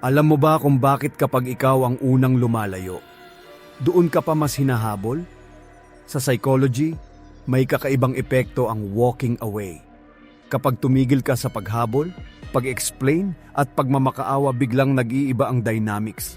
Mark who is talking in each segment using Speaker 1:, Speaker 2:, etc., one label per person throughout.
Speaker 1: Alam mo ba kung bakit kapag ikaw ang unang lumalayo, doon ka pa mas hinahabol? Sa psychology, may kakaibang epekto ang walking away. Kapag tumigil ka sa paghabol, pag-explain at pagmamakaawa, biglang nag-iiba ang dynamics.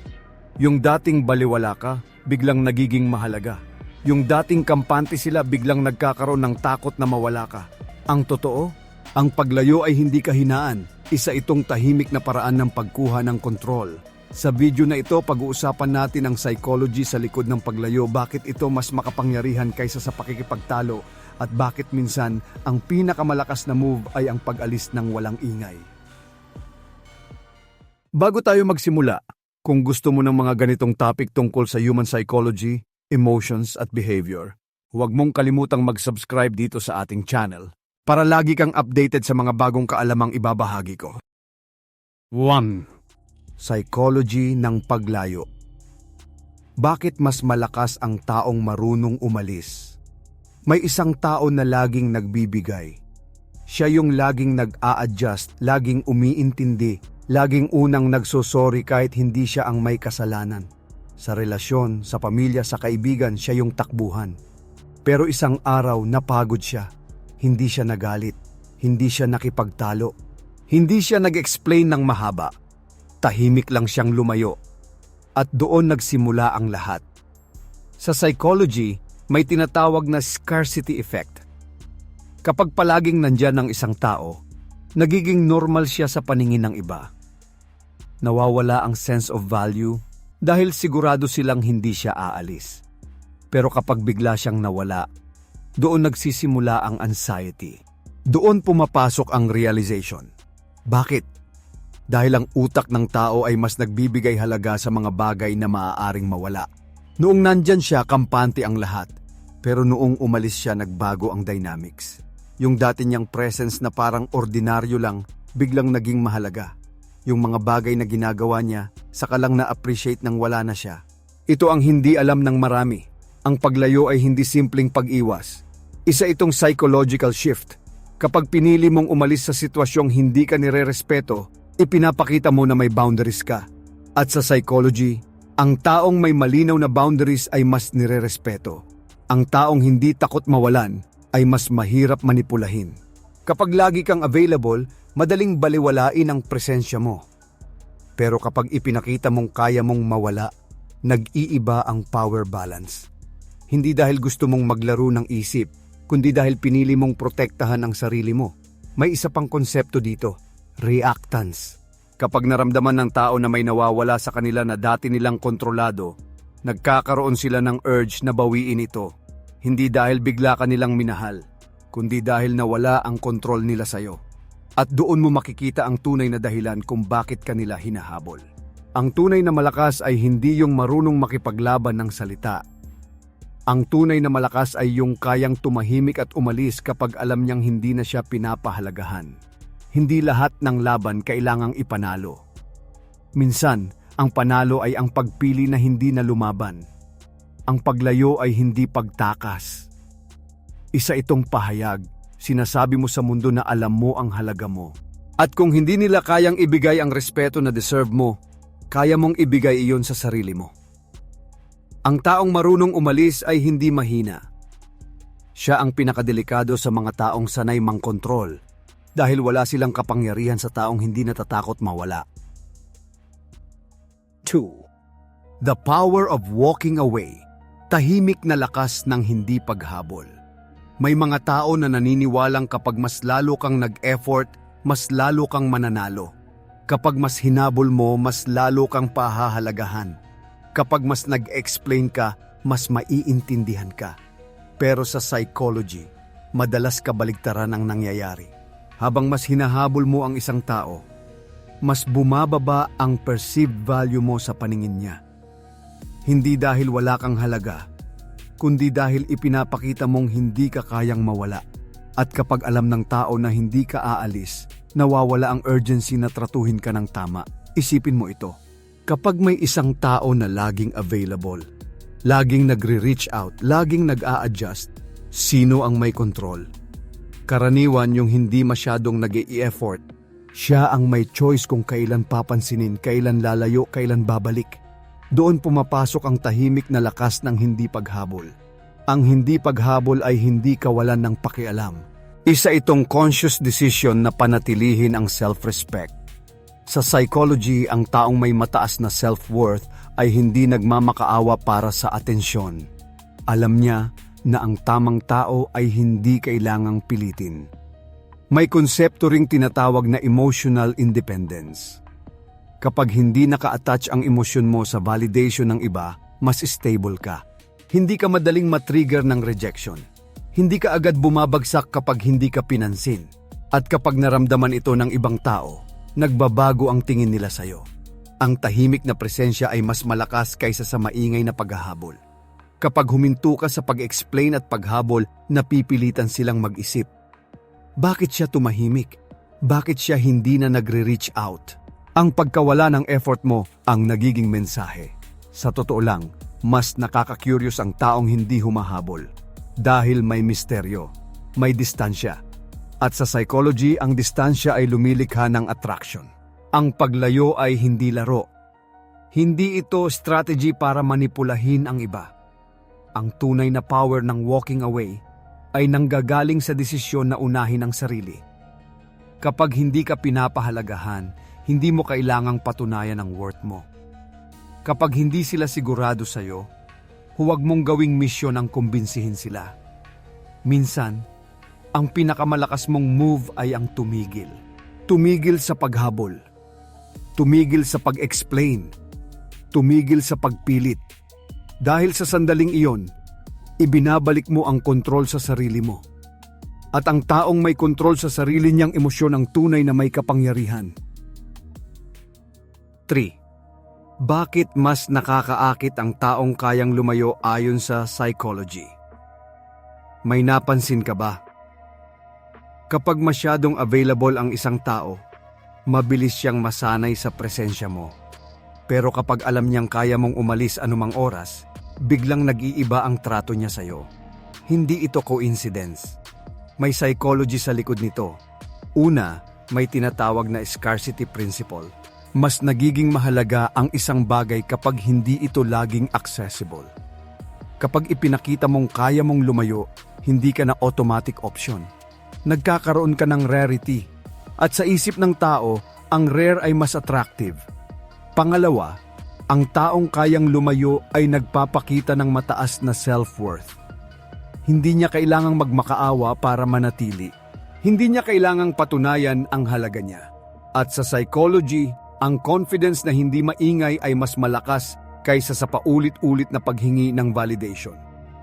Speaker 1: Yung dating baliwala ka, biglang nagiging mahalaga. Yung dating kampante sila, biglang nagkakaroon ng takot na mawala ka. Ang totoo, ang paglayo ay hindi kahinaan. Isa itong tahimik na paraan ng pagkuha ng kontrol. Sa video na ito, pag-uusapan natin ang psychology sa likod ng paglayo, bakit ito mas makapangyarihan kaysa sa pakikipagtalo, at bakit minsan ang pinakamalakas na move ay ang pag-alis ng walang ingay. Bago tayo magsimula, kung gusto mo ng mga ganitong topic tungkol sa human psychology, emotions at behavior, huwag mong kalimutang mag-subscribe dito sa ating channel para lagi kang updated sa mga bagong kaalamang ibabahagi ko. 1. Psychology ng paglayo. Bakit mas malakas ang taong marunong umalis? May isang tao na laging nagbibigay. Siya yung laging nag-a-adjust, laging umiintindi, laging unang nagsosorry kahit hindi siya ang may kasalanan. Sa relasyon, sa pamilya, sa kaibigan, siya yung takbuhan. Pero isang araw napagod siya. Hindi siya nagalit, hindi siya nakipagtalo, hindi siya nag-explain ng mahaba. Tahimik lang siyang lumayo. At doon nagsimula ang lahat. Sa psychology, may tinatawag na scarcity effect. Kapag palaging nandyan ang isang tao, nagiging normal siya sa paningin ng iba. Nawawala ang sense of value dahil sigurado silang hindi siya aalis. Pero kapag bigla siyang nawala, doon nagsisimula ang anxiety. Doon pumapasok ang realization. Bakit? Dahil ang utak ng tao ay mas nagbibigay halaga sa mga bagay na maaaring mawala. Noong nandyan siya, kampante ang lahat. Pero noong umalis siya, nagbago ang dynamics. Yung dati niyang presence na parang ordinaryo lang, biglang naging mahalaga. Yung mga bagay na ginagawa niya, saka lang na-appreciate nang wala na siya. Ito ang hindi alam ng marami. Ang paglayo ay hindi simpleng pag-iwas. Isa itong psychological shift. Kapag pinili mong umalis sa sitwasyong hindi ka nire-respeto, ipinapakita mo na may boundaries ka. At sa psychology, ang taong may malinaw na boundaries ay mas nire-respeto. Ang taong hindi takot mawalan ay mas mahirap manipulahin. Kapag lagi kang available, madaling baliwalain ang presensya mo. Pero kapag ipinakita mong kaya mong mawala, nag-iiba ang power balance. Hindi dahil gusto mong maglaro ng isip, kundi dahil pinili mong protektahan ang sarili mo. May isa pang konsepto dito, reactance. Kapag naramdaman ng tao na may nawawala sa kanila na dati nilang kontrolado, nagkakaroon sila ng urge na bawiin ito. Hindi dahil bigla ka nilang minahal, kundi dahil nawala ang kontrol nila sa'yo. At doon mo makikita ang tunay na dahilan kung bakit kanila hinahabol. Ang tunay na malakas ay hindi yung marunong makipaglaban ng salita. Ang tunay na malakas ay yung kayang tumahimik at umalis kapag alam niyang hindi na siya pinapahalagahan. Hindi lahat ng laban kailangang ipanalo. Minsan, ang panalo ay ang pagpili na hindi na lumaban. Ang paglayo ay hindi pagtakas. Isa itong pahayag, sinasabi mo sa mundo na alam mo ang halaga mo. At kung hindi nila kayang ibigay ang respeto na deserve mo, kaya mong ibigay iyon sa sarili mo. Ang taong marunong umalis ay hindi mahina. Siya ang pinakadelikado sa mga taong sanay mangkontrol dahil wala silang kapangyarihan sa taong hindi natatakot mawala. 2. The power of walking away. Tahimik na lakas ng hindi paghabol. May mga tao na naniniwalang kapag mas lalo kang nag-effort, mas lalo kang mananalo. Kapag mas hinabol mo, mas lalo kang pahahalagahan. Kapag mas nag-explain ka, mas maiintindihan ka. Pero sa psychology, madalas kabaligtaran ang nangyayari. Habang mas hinahabol mo ang isang tao, mas bumababa ang perceived value mo sa paningin niya. Hindi dahil wala kang halaga, kundi dahil ipinapakita mong hindi ka kayang mawala. At kapag alam ng tao na hindi ka aalis, nawawala ang urgency na tratuhin ka ng tama. Isipin mo ito. Kapag may isang tao na laging available, laging nagre-reach out, laging nag-a-adjust, sino ang may control? Karaniwan yung hindi masyadong nag-i-effort, Siya ang may choice kung kailan papansinin, kailan lalayo, kailan babalik. Doon pumapasok ang tahimik na lakas ng hindi paghabol. Ang hindi paghabol ay hindi kawalan ng pakialam. Isa itong conscious decision na panatilihin ang self-respect. Sa psychology, ang taong may mataas na self-worth ay hindi nagmamakaawa para sa atensyon. Alam niya na ang tamang tao ay hindi kailangang pilitin. May konsepto ring tinatawag na emotional independence. Kapag hindi naka-attach ang emosyon mo sa validation ng iba, mas stable ka. Hindi ka madaling matrigger ng rejection. Hindi ka agad bumabagsak kapag hindi ka pinansin. At kapag naramdaman ito ng ibang tao, nagbabago ang tingin nila sa'yo. Ang tahimik na presensya ay mas malakas kaysa sa maingay na paghahabol. Kapag huminto ka sa pag-explain at paghabol, napipilitan silang mag-isip. Bakit siya tumahimik? Bakit siya hindi na nagre-reach out? Ang pagkawala ng effort mo ang nagiging mensahe. Sa totoo lang, mas nakaka-curious ang taong hindi humahabol. Dahil may misteryo, may distansya. At sa psychology, ang distansya ay lumilikha ng attraction. Ang paglayo ay hindi laro. Hindi ito strategy para manipulahin ang iba. Ang tunay na power ng walking away ay nanggagaling sa desisyon na unahin ang sarili. Kapag hindi ka pinapahalagahan, hindi mo kailangang patunayan ang worth mo. Kapag hindi sila sigurado sa'yo, huwag mong gawing misyon ang kumbinsihin sila. Minsan, ang pinakamalakas mong move ay ang tumigil. Tumigil sa paghabol. Tumigil sa pag-explain. Tumigil sa pagpilit. Dahil sa sandaling iyon, ibinabalik mo ang kontrol sa sarili mo. At ang taong may kontrol sa sarili niyang emosyon ang tunay na may kapangyarihan. 3. Bakit mas nakakaakit ang taong kayang lumayo ayon sa psychology? May napansin ka ba? Kapag masyadong available ang isang tao, mabilis siyang masanay sa presensya mo. Pero kapag alam niyang kaya mong umalis anumang oras, biglang nag-iiba ang trato niya sa'yo. Hindi ito coincidence. May psychology sa likod nito. Una, may tinatawag na scarcity principle. Mas nagiging mahalaga ang isang bagay kapag hindi ito laging accessible. Kapag ipinakita mong kaya mong lumayo, hindi ka na automatic option. Nagkakaroon ka ng rarity. At sa isip ng tao, ang rare ay mas attractive. Pangalawa, ang taong kayang lumayo ay nagpapakita ng mataas na self-worth. Hindi niya kailangang magmakaawa para manatili. Hindi niya kailangang patunayan ang halaga niya. At sa psychology, ang confidence na hindi maingay ay mas malakas kaysa sa paulit-ulit na paghingi ng validation.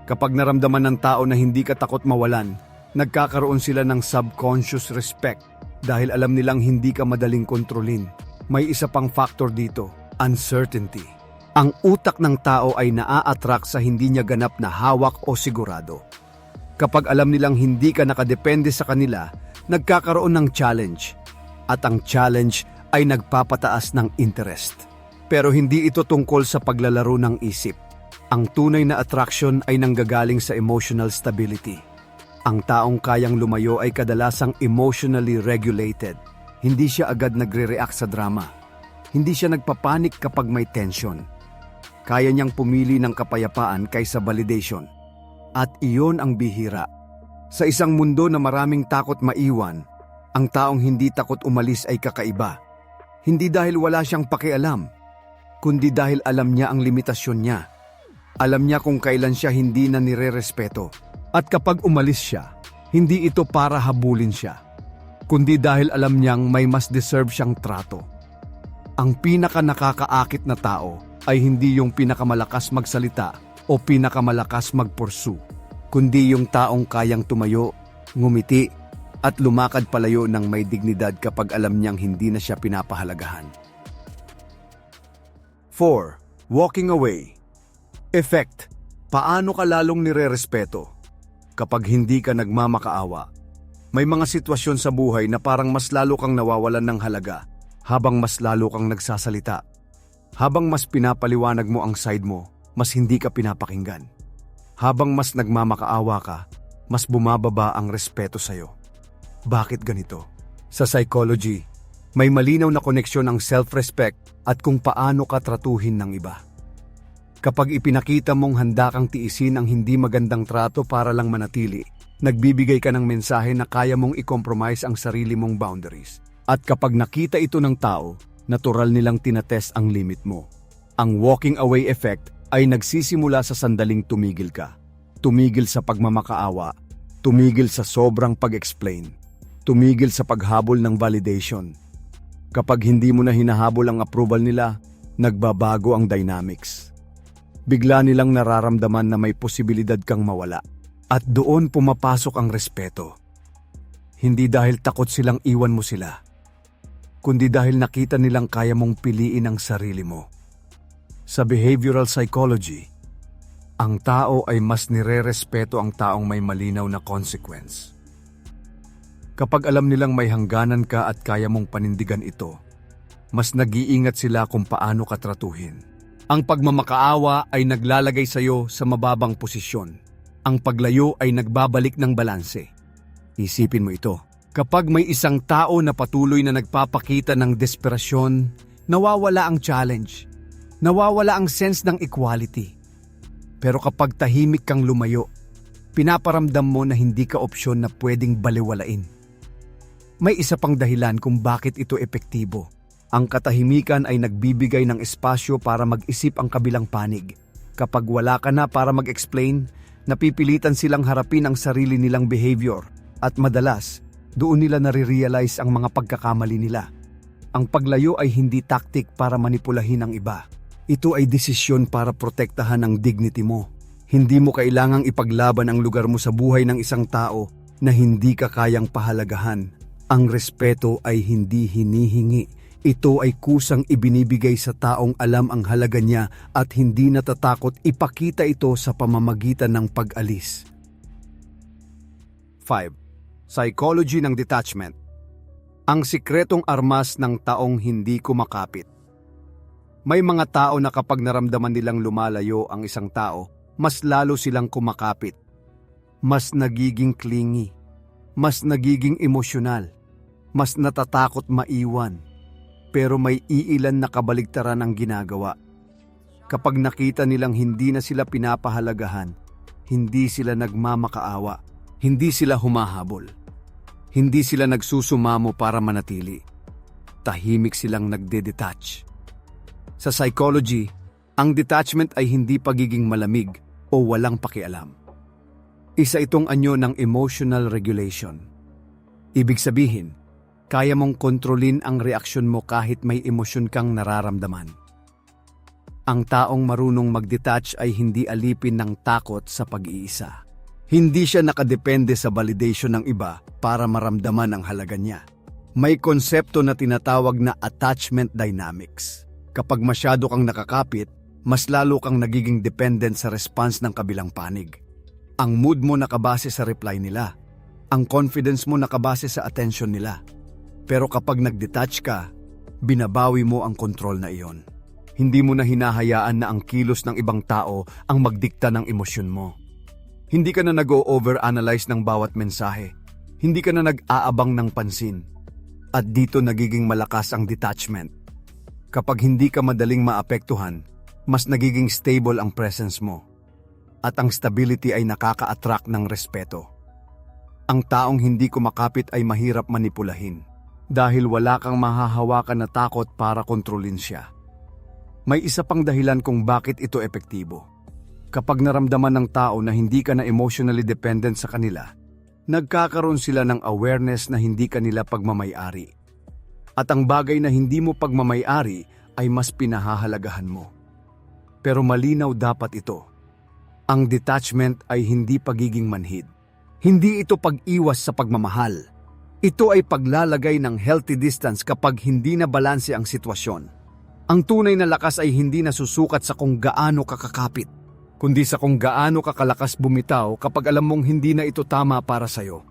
Speaker 1: Kapag naramdaman ng tao na hindi ka takot mawalan, nagkakaroon sila ng subconscious respect dahil alam nilang hindi ka madaling kontrolin. May isa pang factor dito, uncertainty. Ang utak ng tao ay naa-attract sa hindi niya ganap na hawak o sigurado. Kapag alam nilang hindi ka nakadepende sa kanila, nagkakaroon ng challenge. At ang challenge ay nagpapataas ng interest. Pero hindi ito tungkol sa paglalaro ng isip. Ang tunay na attraction ay nanggagaling sa emotional stability. Ang taong kayang lumayo ay kadalasang emotionally regulated. Hindi siya agad nagre-react sa drama. Hindi siya nagpapanik kapag may tension. Kaya niyang pumili ng kapayapaan kaysa validation. At iyon ang bihira. Sa isang mundo na maraming takot maiwan, ang taong hindi takot umalis ay kakaiba. Hindi dahil wala siyang pakialam, kundi dahil alam niya ang limitasyon niya. Alam niya kung kailan siya hindi na nire-respeto. At kapag umalis siya, hindi ito para habulin siya, kundi dahil alam niyang may mas deserve siyang trato. Ang pinaka nakakaakit na tao ay hindi yung pinakamalakas magsalita o pinakamalakas mag-pursue, kundi yung taong kayang tumayo, ngumiti, at lumakad palayo ng may dignidad kapag alam niyang hindi na siya pinapahalagahan. 4. Walking away. Effect. Paano ka lalong nire-respeto? Kapag hindi ka nagmamakaawa, may mga sitwasyon sa buhay na parang mas lalo kang nawawalan ng halaga habang mas lalo kang nagsasalita. Habang mas pinapaliwanag mo ang side mo, mas hindi ka pinapakinggan. Habang mas nagmamakaawa ka, mas bumababa ang respeto sa'yo. Bakit ganito? Sa psychology, May malinaw na koneksyon ang self-respect at kung paano ka tratuhin ng iba. Kapag ipinakita mong handa kang tiisin ang hindi magandang trato para lang manatili, nagbibigay ka ng mensahe na kaya mong i-compromise ang sarili mong boundaries. At kapag nakita ito ng tao, natural nilang tinatest ang limit mo. Ang walking away effect ay nagsisimula sa sandaling tumigil ka. Tumigil sa pagmamakaawa, tumigil sa sobrang pag-explain, tumigil sa paghabol ng validation. Kapag hindi mo na hinahabol ang approval nila, nagbabago ang dynamics. Bigla nilang nararamdaman na may posibilidad kang mawala. At doon pumapasok ang respeto. Hindi dahil takot silang iwan mo sila, kundi dahil nakita nilang kaya mong piliin ang sarili mo. Sa behavioral psychology, ang tao ay mas nire-respeto ang taong may malinaw na consequence. Kapag alam nilang may hangganan ka at kaya mong panindigan ito, mas nag-iingat sila kung paano ka tratuhin. Ang pagmamakaawa ay naglalagay sa iyo sa mababang posisyon. Ang paglayo ay nagbabalik ng balanse. Isipin mo ito. Kapag may isang tao na patuloy na nagpapakita ng desperasyon, nawawala ang challenge. Nawawala ang sense ng equality. Pero kapag tahimik kang lumayo, pinaparamdam mo na hindi ka opsyon na pwedeng baliwalain. May isa pang dahilan kung bakit ito epektibo. Ang katahimikan ay nagbibigay ng espasyo para mag-isip ang kabilang panig. Kapag wala ka na para mag-explain, napipilitan silang harapin ang sarili nilang behavior at madalas, doon nila nare-realize ang mga pagkakamali nila. Ang paglayo ay hindi tactic para manipulahin ang iba. Ito ay desisyon para protektahan ang dignity mo. Hindi mo kailangang ipaglaban ang lugar mo sa buhay ng isang tao na hindi ka kayang pahalagahan. Ang respeto ay hindi hinihingi. Ito ay kusang ibinibigay sa taong alam ang halaga niya at hindi natatakot ipakita ito sa pamamagitan ng pag-alis. 5. Psychology ng detachment. Ang sikretong armas ng taong hindi kumakapit. May mga tao na kapag naramdaman nilang lumalayo ang isang tao, mas lalo silang kumakapit. Mas nagiging clingy. Mas nagiging emosyonal. Mas natatakot maiwan. Pero may iilan na kabaligtaran ang ginagawa. Kapag nakita nilang hindi na sila pinapahalagahan, hindi sila nagmamakaawa, hindi sila humahabol, hindi sila nagsusumamo para manatili. Tahimik silang nagde-detach. Sa psychology, ang detachment ay hindi pagiging malamig o walang pakialam. Isa itong anyo ng emotional regulation. Ibig sabihin, kaya mong kontrolin ang reaksyon mo kahit may emosyon kang nararamdaman. Ang taong marunong mag-detach ay hindi alipin ng takot sa pag-iisa. Hindi siya nakadepende sa validation ng iba para maramdaman ang halaga niya. May konsepto na tinatawag na attachment dynamics. Kapag masyado kang nakakapit, mas lalo kang nagiging dependent sa response ng kabilang panig. Ang mood mo nakabase sa reply nila. Ang confidence mo nakabase sa attention nila. Pero kapag nag-detach ka, binabawi mo ang kontrol na iyon. Hindi mo na hinahayaan na ang kilos ng ibang tao ang magdikta ng emosyon mo. Hindi ka na nag-o-overanalyze ng bawat mensahe. Hindi ka na nag-aabang ng pansin. At dito nagiging malakas ang detachment. Kapag hindi ka madaling maapektuhan, mas nagiging stable ang presence mo. At ang stability ay nakaka-attract ng respeto. Ang taong hindi kumakapit ay mahirap manipulahin. Dahil wala kang mahahawakan na takot para kontrolin siya. May isa pang dahilan kung bakit ito epektibo. Kapag naramdaman ng tao na hindi ka na emotionally dependent sa kanila, nagkakaroon sila ng awareness na hindi ka nila pagmamay-ari. At ang bagay na hindi mo pagmamay-ari ay mas pinahahalagahan mo. Pero malinaw dapat ito. Ang detachment ay hindi pagiging manhid. Hindi ito pag-iwas sa pagmamahal. Ito ay paglalagay ng healthy distance kapag hindi na balanse ang sitwasyon. Ang tunay na lakas ay hindi nasusukat sa kung gaano kakakapit, kundi sa kung gaano kakalakas bumitaw kapag alam mong hindi na ito tama para sa'yo.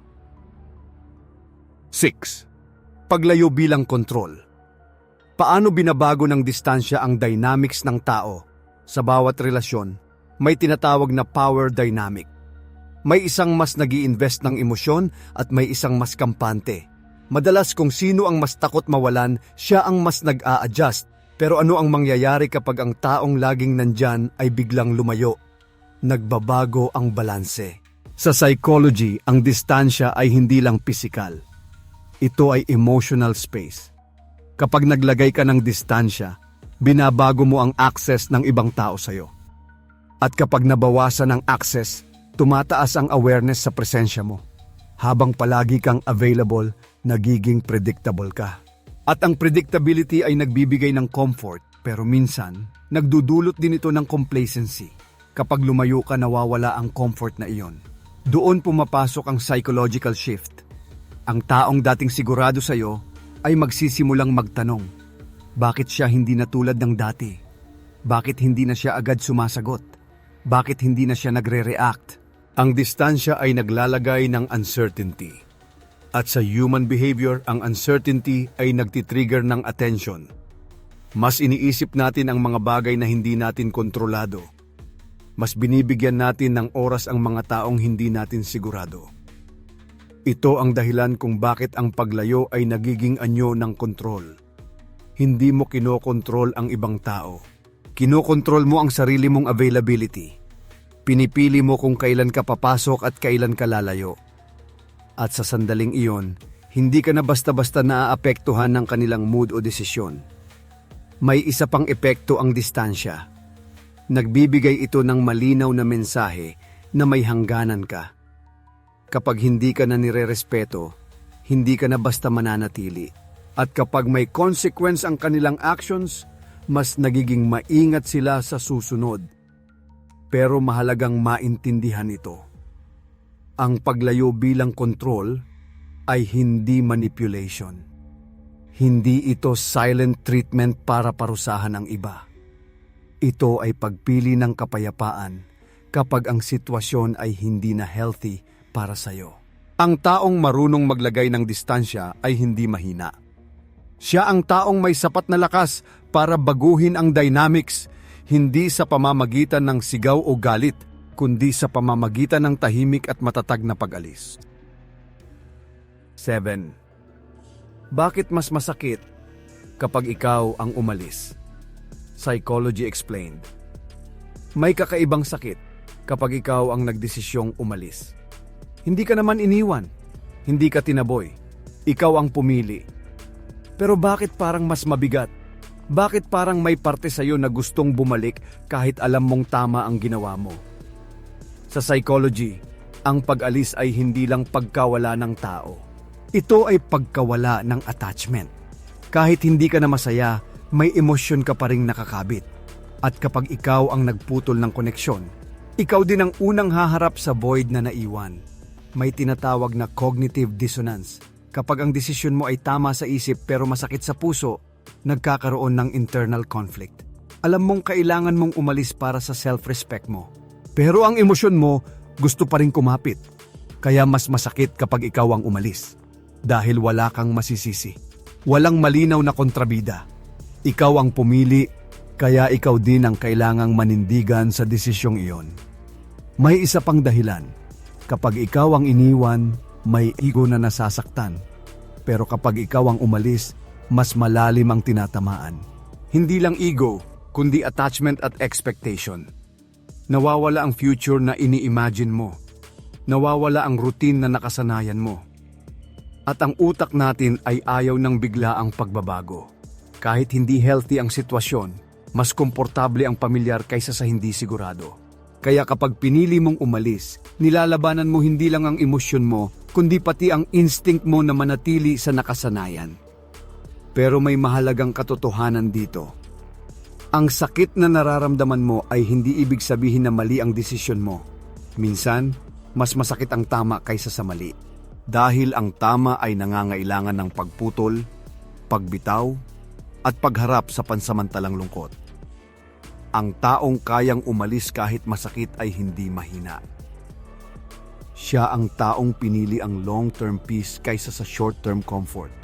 Speaker 1: 6. Paglayo bilang kontrol. Paano binabago ng distansya ang dynamics ng tao? Sa bawat relasyon, may tinatawag na power dynamic. May isang mas nag-i-invest ng emosyon at may isang mas kampante. Madalas kung sino ang mas takot mawalan, siya ang mas nag-a-adjust. Pero ano ang mangyayari kapag ang taong laging nandyan ay biglang lumayo? Nagbabago ang balanse. Sa psychology, ang distansya ay hindi lang pisikal. Ito ay emotional space. Kapag naglagay ka ng distansya, binabago mo ang access ng ibang tao sa'yo. At kapag nabawasan ang access, tumataas ang awareness sa presensya mo. Habang palagi kang available, nagiging predictable ka. At ang predictability ay nagbibigay ng comfort, pero minsan, nagdudulot din ito ng complacency. Kapag lumayo ka, nawawala ang comfort na iyon. Doon pumapasok ang psychological shift. Ang taong dating sigurado sa'yo ay magsisimulang magtanong, bakit siya hindi na tulad ng dati? Bakit hindi na siya agad sumasagot? Bakit hindi na siya nagre-react? Ang distansya ay naglalagay ng uncertainty. At sa human behavior, ang uncertainty ay nagtitrigger ng attention. Mas iniisip natin ang mga bagay na hindi natin kontrolado. Mas binibigyan natin ng oras ang mga taong hindi natin sigurado. Ito ang dahilan kung bakit ang paglayo ay nagiging anyo ng kontrol. Hindi mo kinokontrol ang ibang tao. Kinokontrol mo ang sarili mong availability. Pinipili mo kung kailan ka papasok at kailan ka lalayo. At sa sandaling iyon, hindi ka na basta-basta naaapektuhan ng kanilang mood o desisyon. May isa pang epekto ang distansya. Nagbibigay ito ng malinaw na mensahe na may hangganan ka. Kapag hindi ka na nirerespeto, hindi ka na basta mananatili. At kapag may consequence ang kanilang actions, mas nagiging maingat sila sa susunod. Pero mahalagang maintindihan ito. Ang paglayo bilang kontrol ay hindi manipulation. Hindi ito silent treatment para parusahan ang iba. Ito ay pagpili ng kapayapaan kapag ang sitwasyon ay hindi na healthy para sa'yo. Ang taong marunong maglagay ng distansya ay hindi mahina. Siya ang taong may sapat na lakas para baguhin ang dynamics, hindi sa pamamagitan ng sigaw o galit, kundi sa pamamagitan ng tahimik at matatag na pag-alis. 7. Bakit mas masakit kapag ikaw ang umalis? Psychology explained. May kakaibang sakit kapag ikaw ang nagdesisyong umalis. Hindi ka naman iniwan, hindi ka tinaboy, ikaw ang pumili. Pero bakit parang mas mabigat? Bakit parang may parte sa'yo na gustong bumalik kahit alam mong tama ang ginawa mo? Sa psychology, ang pag-alis ay hindi lang pagkawala ng tao. Ito ay pagkawala ng attachment. Kahit hindi ka na masaya, may emosyon ka pa ring nakakabit. At kapag ikaw ang nagputol ng koneksyon, ikaw din ang unang haharap sa void na naiwan. May tinatawag na cognitive dissonance. Kapag ang desisyon mo ay tama sa isip pero masakit sa puso, nagkakaroon ng internal conflict. Alam mong kailangan mong umalis para sa self-respect mo. Pero ang emosyon mo, gusto pa rin kumapit. Kaya mas masakit kapag ikaw ang umalis. Dahil wala kang masisisi. Walang malinaw na kontrabida. Ikaw ang pumili, kaya ikaw din ang kailangang manindigan sa desisyong iyon. May isa pang dahilan. Kapag ikaw ang iniwan, may ego na nasasaktan. Pero kapag ikaw ang umalis, mas malalim ang tinatamaan. Hindi lang ego, kundi attachment at expectation. Nawawala ang future na ini-imagine mo. Nawawala ang routine na nakasanayan mo. At ang utak natin ay ayaw ng bigla ang pagbabago. Kahit hindi healthy ang sitwasyon, mas komportable ang pamilyar kaysa sa hindi sigurado. Kaya kapag pinili mong umalis, nilalabanan mo hindi lang ang emosyon mo, kundi pati ang instinct mo na manatili sa nakasanayan. Pero may mahalagang katotohanan dito. Ang sakit na nararamdaman mo ay hindi ibig sabihin na mali ang desisyon mo. Minsan, mas masakit ang tama kaysa sa mali. Dahil ang tama ay nangangailangan ng pagputol, pagbitaw, at pagharap sa pansamantalang lungkot. Ang taong kayang umalis kahit masakit ay hindi mahina. Siya ang taong pinili ang long-term peace kaysa sa short-term comfort.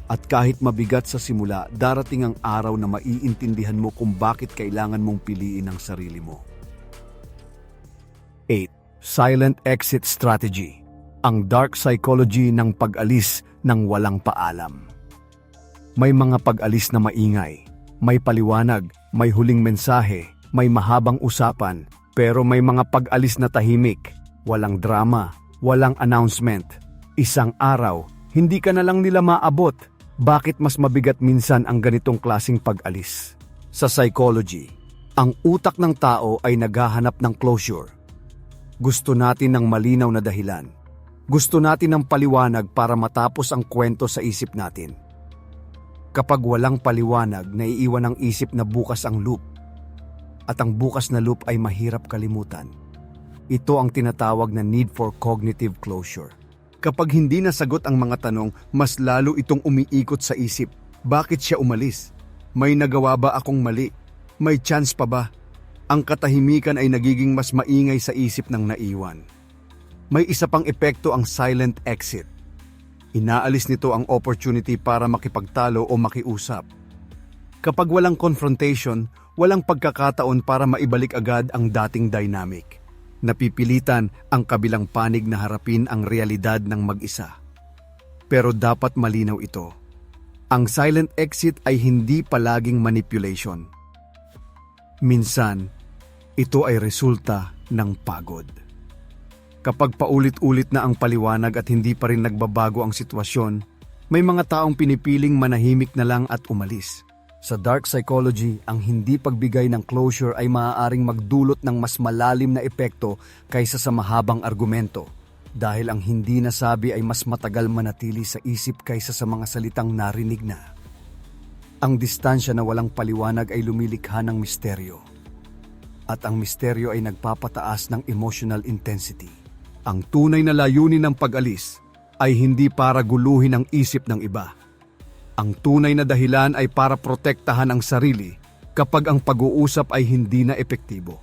Speaker 1: At kahit mabigat sa simula, darating ang araw na maiintindihan mo kung bakit kailangan mong piliin ang sarili mo. 8. Silent exit strategy. Ang dark psychology ng pag-alis ng walang paalam. May mga pag-alis na maingay, may paliwanag, may huling mensahe, may mahabang usapan, pero may mga pag-alis na tahimik, walang drama, walang announcement. Isang araw, hindi ka na lang nila maabot. Bakit mas mabigat minsan ang ganitong klaseng pag-alis? Sa psychology, ang utak ng tao ay naghahanap ng closure. Gusto natin ng malinaw na dahilan. Gusto natin ng paliwanag para matapos ang kwento sa isip natin. Kapag walang paliwanag, naiiwan ang isip na bukas ang loop. At ang bukas na loop ay mahirap kalimutan. Ito ang tinatawag na need for cognitive closure. Kapag hindi nasagot ang mga tanong, mas lalo itong umiikot sa isip. Bakit siya umalis? May nagawa ba akong mali? May chance pa ba? Ang katahimikan ay nagiging mas maingay sa isip ng naiwan. May isa pang epekto ang silent exit. Inaalis nito ang opportunity para makipagtalo o makiusap. Kapag walang confrontation, walang pagkakataon para maibalik agad ang dating dynamic. Napipilitan ang kabilang panig na harapin ang realidad ng mag-isa. Pero dapat malinaw ito. Ang silent exit ay hindi palaging manipulation. Minsan, ito ay resulta ng pagod. Kapag paulit-ulit na ang paliwanag at hindi pa rin nagbabago ang sitwasyon, may mga taong pinipiling manahimik na lang at umalis. Sa dark psychology, ang hindi pagbigay ng closure ay maaaring magdulot ng mas malalim na epekto kaysa sa mahabang argumento, dahil ang hindi nasabi ay mas matagal manatili sa isip kaysa sa mga salitang narinig na. Ang distansya na walang paliwanag ay lumilikha ng misteryo, at ang misteryo ay nagpapataas ng emotional intensity. Ang tunay na layunin ng pag-alis ay hindi para guluhin ang isip ng iba. Ang tunay na dahilan ay para protektahan ang sarili kapag ang pag-uusap ay hindi na epektibo.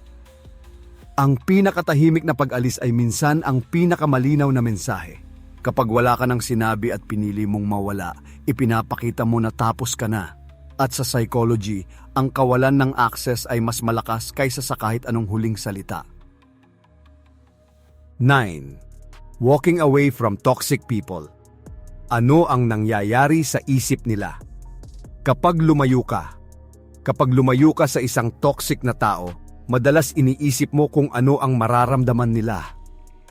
Speaker 1: Ang pinakatahimik na pag-alis ay minsan ang pinakamalinaw na mensahe. Kapag wala ka ng sinabi at pinili mong mawala, ipinapakita mo na tapos ka na. At sa psychology, ang kawalan ng access ay mas malakas kaysa sa kahit anong huling salita. 9. Walking away from toxic people. Ano ang nangyayari sa isip nila? Kapag lumayo ka sa isang toxic na tao, madalas iniisip mo kung ano ang mararamdaman nila.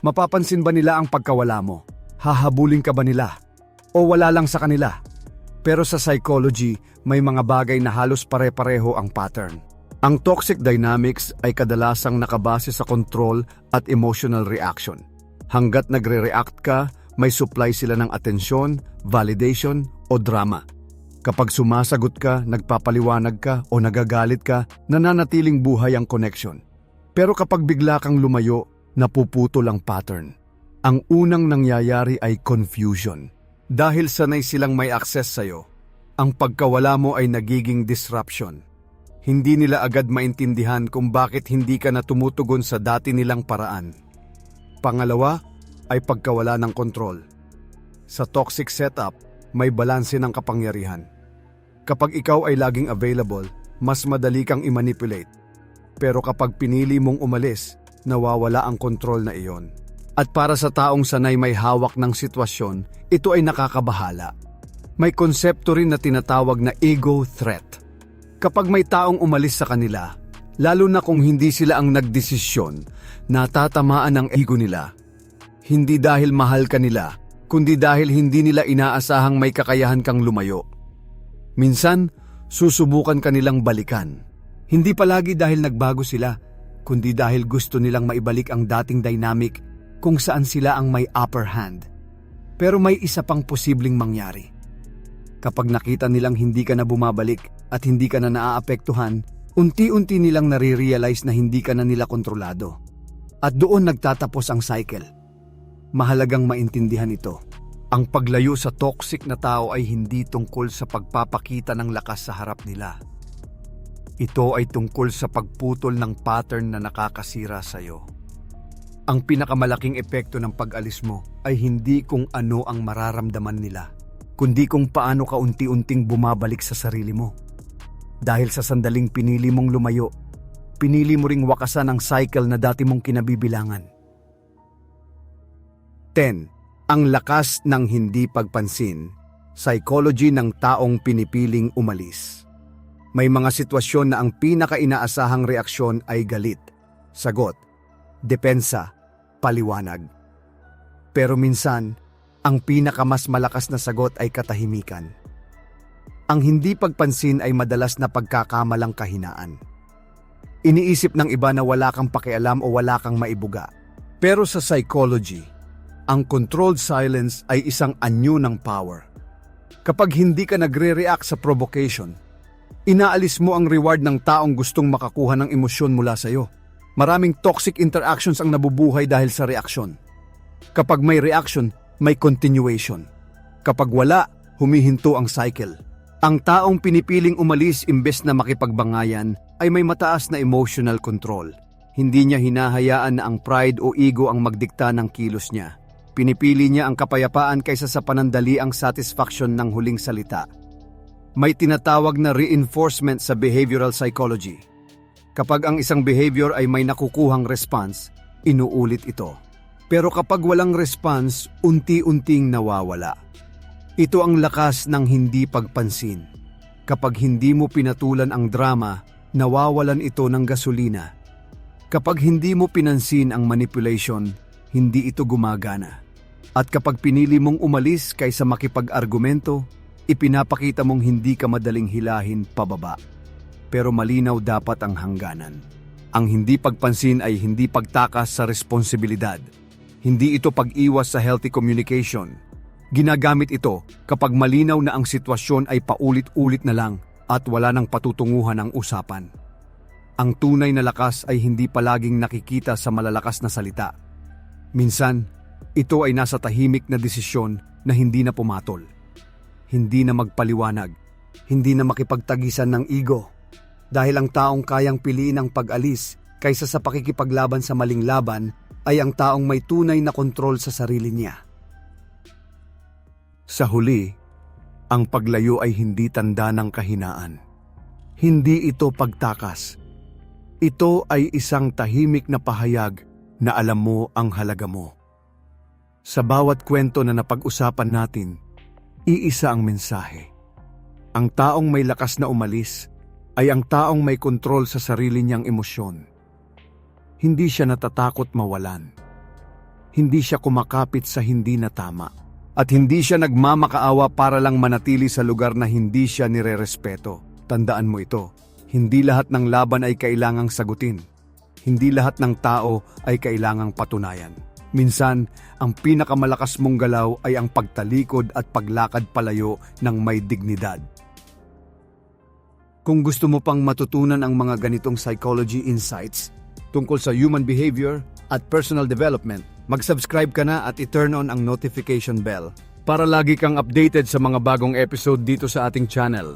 Speaker 1: Mapapansin ba nila ang pagkawala mo? Hahabulin ka ba nila? O wala lang sa kanila? Pero sa psychology, may mga bagay na halos pare-pareho ang pattern. Ang toxic dynamics ay kadalasang nakabase sa control at emotional reaction. Hanggat nagre-react ka, may supply sila ng atensyon, validation o drama. Kapag sumasagot ka, nagpapaliwanag ka o nagagalit ka, nananatiling buhay ang connection. Pero kapag bigla kang lumayo, napuputol ang pattern. Ang unang nangyayari ay confusion. Dahil sanay silang may access sa'yo, ang pagkawala mo ay nagiging disruption. Hindi nila agad maintindihan kung bakit hindi ka na tumutugon sa dati nilang paraan. Pangalawa, ay pagkawala ng kontrol. Sa toxic setup, may balanse ng kapangyarihan. Kapag ikaw ay laging available, mas madali kang i-manipulate. Pero kapag pinili mong umalis, nawawala ang kontrol na iyon. At para sa taong sanay may hawak ng sitwasyon, ito ay nakakabahala. May konsepto rin na tinatawag na ego threat. Kapag may taong umalis sa kanila, lalo na kung hindi sila ang nagdesisyon, natatamaan ang ego nila. Hindi dahil mahal ka nila, kundi dahil hindi nila inaasahang may kakayahan kang lumayo. Minsan, susubukan ka nilang balikan. Hindi palagi dahil nagbago sila, kundi dahil gusto nilang maibalik ang dating dynamic kung saan sila ang may upper hand. Pero may isa pang posibleng mangyari. Kapag nakita nilang hindi ka na bumabalik at hindi ka na naaapektuhan, unti-unti nilang nare-realize na hindi ka na nila kontrolado. At doon nagtatapos ang cycle. Mahalagang maintindihan ito. Ang paglayo sa toxic na tao ay hindi tungkol sa pagpapakita ng lakas sa harap nila. Ito ay tungkol sa pagputol ng pattern na nakakasira sa iyo. Ang pinakamalaking epekto ng pag-alis mo ay hindi kung ano ang mararamdaman nila, kundi kung paano ka unti-unting bumabalik sa sarili mo. Dahil sa sandaling pinili mong lumayo, pinili mo ring wakasan ang cycle na dati mong kinabibilangan. 10. Ang lakas ng hindi pagpansin, psychology ng taong pinipiling umalis. May mga sitwasyon na ang pinaka-inaasahang reaksyon ay galit, sagot, depensa, paliwanag. Pero minsan, ang pinakamas malakas na sagot ay katahimikan. Ang hindi pagpansin ay madalas na pagkakamalang kahinaan. Iniisip ng iba na wala kang pakialam o wala kang maibuga. Pero sa psychology, ang controlled silence ay isang anyo ng power. Kapag hindi ka nagre-react sa provocation, inaalis mo ang reward ng taong gustong makakuha ng emosyon mula sa iyo. Maraming toxic interactions ang nabubuhay dahil sa reaksyon. Kapag may reaction, may continuation. Kapag wala, humihinto ang cycle. Ang taong pinipiling umalis imbes na makipagbangayan ay may mataas na emotional control. Hindi niya hinahayaan na ang pride o ego ang magdikta ng kilos niya. Pinipili niya ang kapayapaan kaysa sa panandaliang satisfaction ng huling salita. May tinatawag na reinforcement sa behavioral psychology. Kapag ang isang behavior ay may nakukuhang response, inuulit ito. Pero kapag walang response, unti-unting nawawala. Ito ang lakas ng hindi pagpansin. Kapag hindi mo pinatulan ang drama, nawawalan ito ng gasolina. Kapag hindi mo pinansin ang manipulation, hindi ito gumagana. At kapag pinili mong umalis kaysa makipag-argumento, ipinapakita mong hindi ka madaling hilahin pababa. Pero malinaw dapat ang hangganan. Ang hindi pagpansin ay hindi pagtakas sa responsibilidad. Hindi ito pag-iwas sa healthy communication. Ginagamit ito kapag malinaw na ang sitwasyon ay paulit-ulit na lang at wala nang patutunguhan ang usapan. Ang tunay na lakas ay hindi palaging nakikita sa malalakas na salita. Minsan, ito ay nasa tahimik na desisyon na hindi na pumatol. Hindi na magpaliwanag, hindi na makipagtagisan ng ego. Dahil ang taong kayang piliin ang pag-alis kaysa sa pakikipaglaban sa maling laban ay ang taong may tunay na kontrol sa sarili niya. Sa huli, ang paglayo ay hindi tanda ng kahinaan. Hindi ito pagtakas. Ito ay isang tahimik na pahayag na alam mo ang halaga mo. Sa bawat kwento na napag-usapan natin, iisa ang mensahe. Ang taong may lakas na umalis ay ang taong may kontrol sa sarili niyang emosyon. Hindi siya natatakot mawalan. Hindi siya kumakapit sa hindi na tama. At hindi siya nagmamakaawa para lang manatili sa lugar na hindi siya nirerespeto. Tandaan mo ito, hindi lahat ng laban ay kailangang sagutin. Hindi lahat ng tao ay kailangang patunayan. Minsan, ang pinakamalakas mong galaw ay ang pagtalikod at paglakad palayo ng may dignidad. Kung gusto mo pang matutunan ang mga ganitong psychology insights tungkol sa human behavior at personal development, mag-subscribe ka na at i-turn on ang notification bell para lagi kang updated sa mga bagong episode dito sa ating channel.